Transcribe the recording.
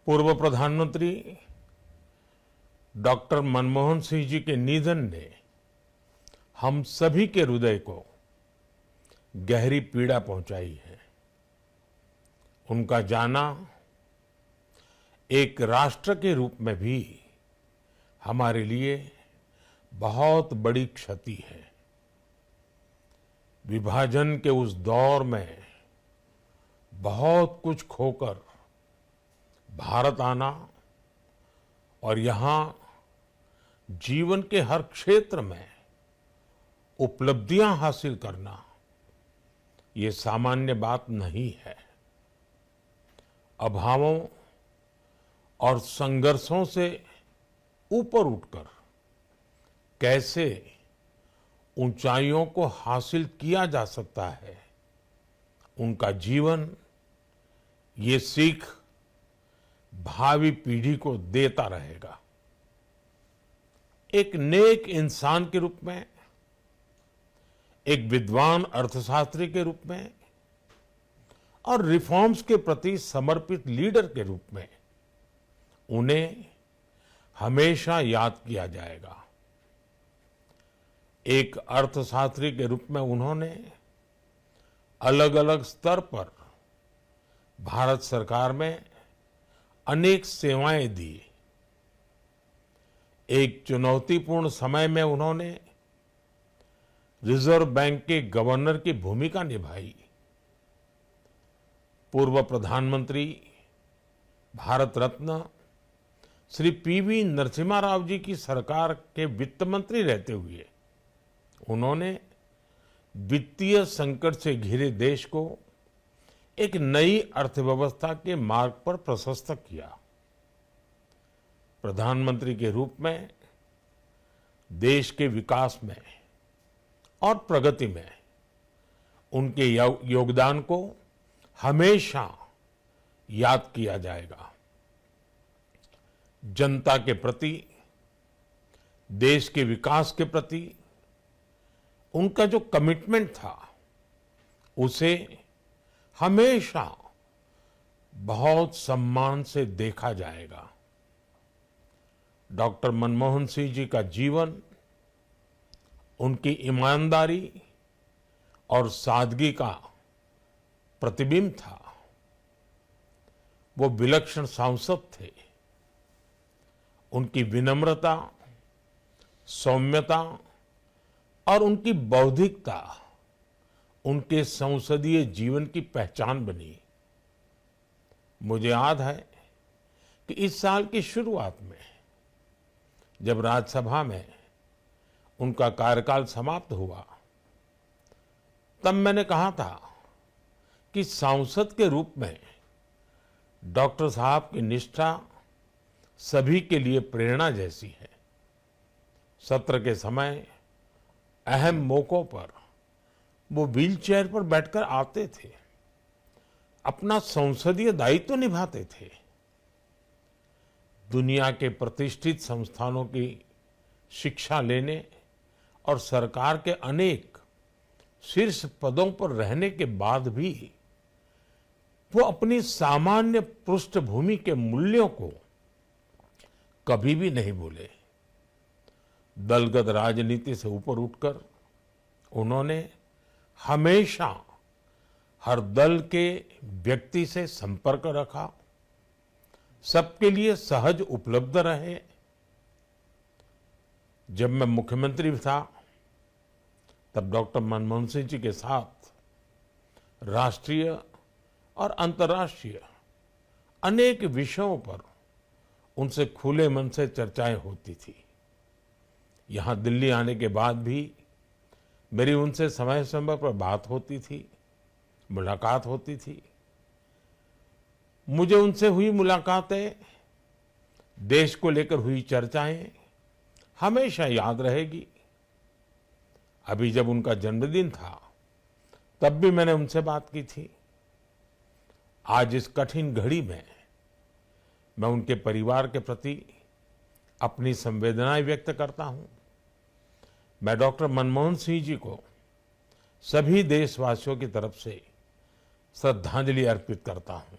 पूर्व प्रधानमंत्री डॉक्टर मनमोहन सिंह जी के निधन ने हम सभी के हृदय को गहरी पीड़ा पहुंचाई है। उनका जाना एक राष्ट्र के रूप में भी हमारे लिए बहुत बड़ी क्षति है। विभाजन के उस दौर में बहुत कुछ खोकर भारत आना और यहाँ जीवन के हर क्षेत्र में उपलब्धियां हासिल करना ये सामान्य बात नहीं है। अभावों और संघर्षों से ऊपर उठकर कैसे ऊंचाइयों को हासिल किया जा सकता है, उनका जीवन ये सीख भावी पीढ़ी को देता रहेगा। एक नेक इंसान के रूप में, एक विद्वान अर्थशास्त्री के रूप में और रिफॉर्म्स के प्रति समर्पित लीडर के रूप में उन्हें हमेशा याद किया जाएगा। एक अर्थशास्त्री के रूप में उन्होंने अलग अलग स्तर पर भारत सरकार में अनेक सेवाएं दी। एक चुनौतीपूर्ण समय में उन्होंने रिजर्व बैंक के गवर्नर की भूमिका निभाई। पूर्व प्रधानमंत्री भारत रत्न श्री पीवी नरसिम्हा राव जी की सरकार के वित्त मंत्री रहते हुए उन्होंने वित्तीय संकट से घिरे देश को एक नई अर्थव्यवस्था के मार्ग पर प्रशस्त किया। प्रधानमंत्री के रूप में देश के विकास में और प्रगति में उनके योगदान को हमेशा याद किया जाएगा। जनता के प्रति, देश के विकास के प्रति उनका जो कमिटमेंट था उसे हमेशा बहुत सम्मान से देखा जाएगा। डॉक्टर मनमोहन सिंह जी का जीवन उनकी ईमानदारी और सादगी का प्रतिबिंब था। वो विलक्षण सांसद थे। उनकी विनम्रता, सौम्यता और उनकी बौद्धिकता उनके संसदीय जीवन की पहचान बनी। मुझे याद है कि इस साल की शुरुआत में जब राज्यसभा में उनका कार्यकाल समाप्त हुआ, तब मैंने कहा था कि सांसद के रूप में डॉक्टर साहब की निष्ठा सभी के लिए प्रेरणा जैसी है। सत्र के समय अहम मौकों पर वो व्हीलचेयर पर बैठकर आते थे, अपना संसदीय दायित्व निभाते थे। दुनिया के प्रतिष्ठित संस्थानों की शिक्षा लेने और सरकार के अनेक शीर्ष पदों पर रहने के बाद भी वो अपनी सामान्य पृष्ठभूमि के मूल्यों को कभी भी नहीं भूले। दलगत राजनीति से ऊपर उठकर उन्होंने हमेशा हर दल के व्यक्ति से संपर्क रखा, सबके लिए सहज उपलब्ध रहे। जब मैं मुख्यमंत्री था तब डॉक्टर मनमोहन सिंह जी के साथ राष्ट्रीय और अंतर्राष्ट्रीय अनेक विषयों पर उनसे खुले मन से चर्चाएं होती थी। यहाँ दिल्ली आने के बाद भी मेरी उनसे समय समय पर बात होती थी, मुलाकात होती थी। मुझे उनसे हुई मुलाकातें, देश को लेकर हुई चर्चाएं हमेशा याद रहेगी। अभी जब उनका जन्मदिन था तब भी मैंने उनसे बात की थी। आज इस कठिन घड़ी में मैं उनके परिवार के प्रति अपनी संवेदनाएं व्यक्त करता हूं। मैं डॉक्टर मनमोहन सिंह जी को सभी देशवासियों की तरफ से श्रद्धांजलि अर्पित करता हूं।